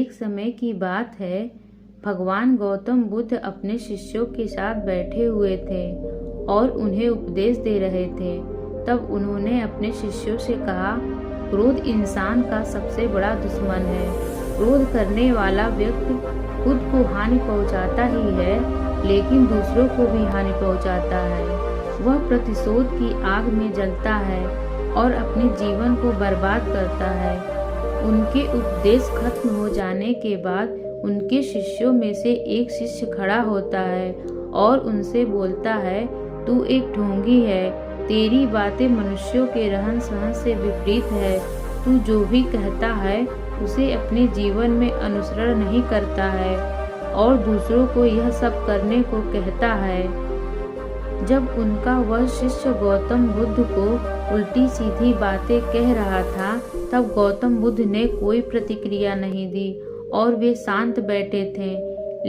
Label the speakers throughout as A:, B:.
A: एक समय की बात है, भगवान गौतम बुद्ध अपने शिष्यों के साथ बैठे हुए थे और उन्हें उपदेश दे रहे थे। तब उन्होंने अपने शिष्यों से कहा, क्रोध इंसान का सबसे बड़ा दुश्मन है। क्रोध करने वाला व्यक्ति खुद को हानि पहुंचाता ही है, लेकिन दूसरों को भी हानि पहुंचाता है। वह प्रतिशोध की आग में जलता है और अपने जीवन को बर्बाद करता है। उनके उपदेश खत्म हो जाने के बाद उनके शिष्यों में से एक शिष्य खड़ा होता है और उनसे बोलता है, तू एक ढोंगी है, तेरी बातें मनुष्यों के रहन सहन से विपरीत है। तू जो भी कहता है उसे अपने जीवन में अनुसरण नहीं करता है और दूसरों को यह सब करने को कहता है। जब उनका वह शिष्य गौतम बुद्ध को उल्टी सीधी बातें कह रहा था, तब गौतम बुद्ध ने कोई प्रतिक्रिया नहीं दी और वे शांत बैठे थे।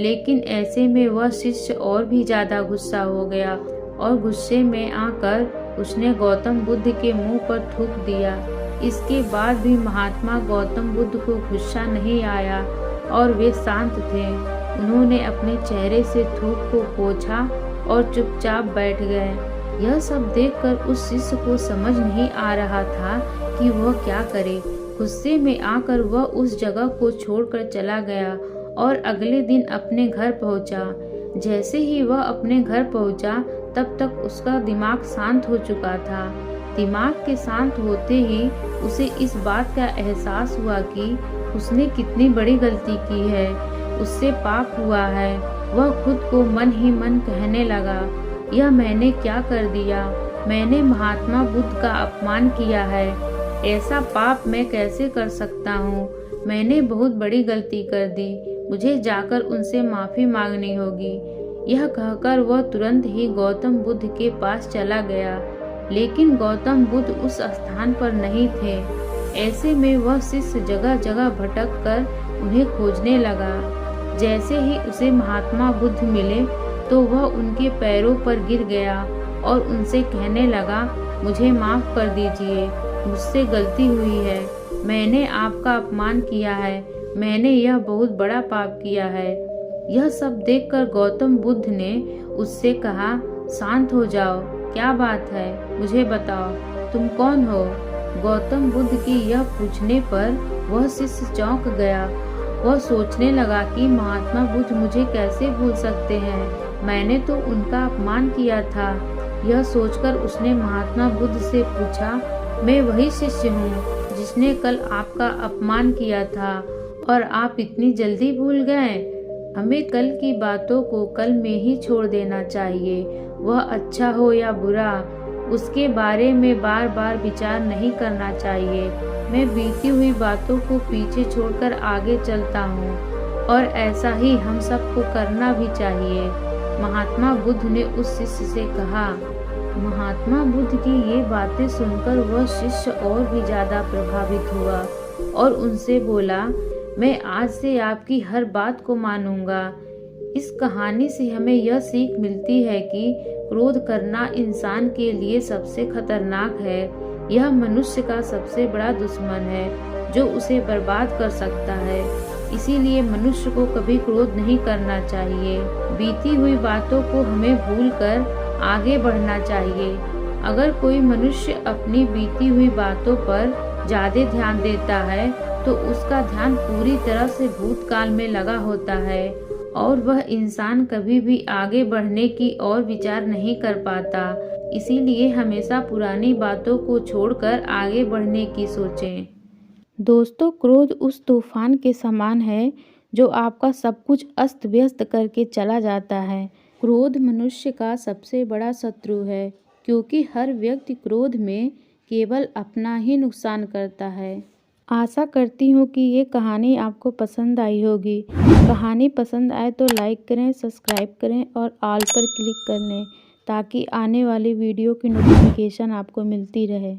A: लेकिन ऐसे में वह शिष्य और भी ज्यादा गुस्सा हो गया और गुस्से में आकर उसने गौतम बुद्ध के मुंह पर थूक दिया। इसके बाद भी महात्मा गौतम बुद्ध को गुस्सा नहीं आया और वे शांत थे। उन्होंने अपने चेहरे से थूक को पोंछा और चुपचाप बैठ गए। यह सब देखकर उस शिष्य को समझ नहीं आ रहा था कि वह क्या करे। गुस्से में आकर वह उस जगह को छोड़कर चला गया और अगले दिन अपने घर पहुंचा। जैसे ही वह अपने घर पहुंचा, तब तक उसका दिमाग शांत हो चुका था। दिमाग के शांत होते ही उसे इस बात का एहसास हुआ कि उसने कितनी बड़ी गलती की है, उससे पाप हुआ है। वह खुद को मन ही मन कहने लगा, यह मैंने क्या कर दिया? मैंने महात्मा बुद्ध का अपमान किया है। ऐसा पाप मैं कैसे कर सकता हूँ? मैंने बहुत बड़ी गलती कर दी। मुझे जाकर उनसे माफी मांगनी होगी। यह कहकर वह तुरंत ही गौतम बुद्ध के पास चला गया, लेकिन गौतम बुद्ध उस स्थान पर नहीं थे। ऐसे में वह शिष्य जगह जगह भटक कर उन्हें खोजने लगा। जैसे ही उसे महात्मा बुद्ध मिले तो वह उनके पैरों पर गिर गया और उनसे कहने लगा, मुझे माफ कर दीजिए, मुझसे गलती हुई है। मैंने आपका अपमान किया है। मैंने यह बहुत बड़ा पाप किया है। यह सब देखकर गौतम बुद्ध ने उससे कहा, शांत हो जाओ, क्या बात है, मुझे बताओ, तुम कौन हो? गौतम बुद्ध की यह पूछने पर वह शिष्य चौंक गया। वह सोचने लगा कि महात्मा बुद्ध मुझे कैसे भूल सकते हैं, मैंने तो उनका अपमान किया था। यह सोचकर उसने महात्मा बुद्ध से पूछा, मैं वही शिष्य हूँ जिसने कल आपका अपमान किया था और आप इतनी जल्दी भूल गए? हमें कल की बातों को कल में ही छोड़ देना चाहिए। वह अच्छा हो या बुरा, उसके बारे में बार बार विचार नहीं करना चाहिए। मैं बीती हुई बातों को पीछे छोड़कर आगे चलता हूँ और ऐसा ही हम सबको करना भी चाहिए। महात्मा बुद्ध ने उस शिष्य से कहा। महात्मा बुद्ध की ये बातें सुनकर वह शिष्य और भी ज्यादा प्रभावित हुआ और उनसे बोला, मैं आज से आपकी हर बात को मानूंगा। इस कहानी से हमें यह सीख मिलती है कि क्रोध करना इंसान के लिए सबसे खतरनाक है। यह मनुष्य का सबसे बड़ा दुश्मन है जो उसे बर्बाद कर सकता है। इसीलिए मनुष्य को कभी क्रोध नहीं करना चाहिए। बीती हुई बातों को हमें भूलकर आगे बढ़ना चाहिए। अगर कोई मनुष्य अपनी बीती हुई बातों पर ज्यादा ध्यान देता है तो उसका ध्यान पूरी तरह से भूतकाल में लगा होता है और वह इंसान कभी भी आगे बढ़ने की और विचार नहीं कर पाता। इसीलिए हमेशा पुरानी बातों को छोड़कर आगे बढ़ने की सोचें। दोस्तों, क्रोध उस तूफान के समान है जो आपका सब कुछ अस्त व्यस्त करके चला जाता है। क्रोध मनुष्य का सबसे बड़ा शत्रु है, क्योंकि हर व्यक्ति क्रोध में केवल अपना ही नुकसान करता है। आशा करती हूँ कि ये कहानी आपको पसंद आई होगी। कहानी पसंद आए तो लाइक करें, सब्सक्राइब करें और ऑल पर क्लिक कर लें ताकि आने वाली वीडियो की नोटिफिकेशन आपको मिलती रहे।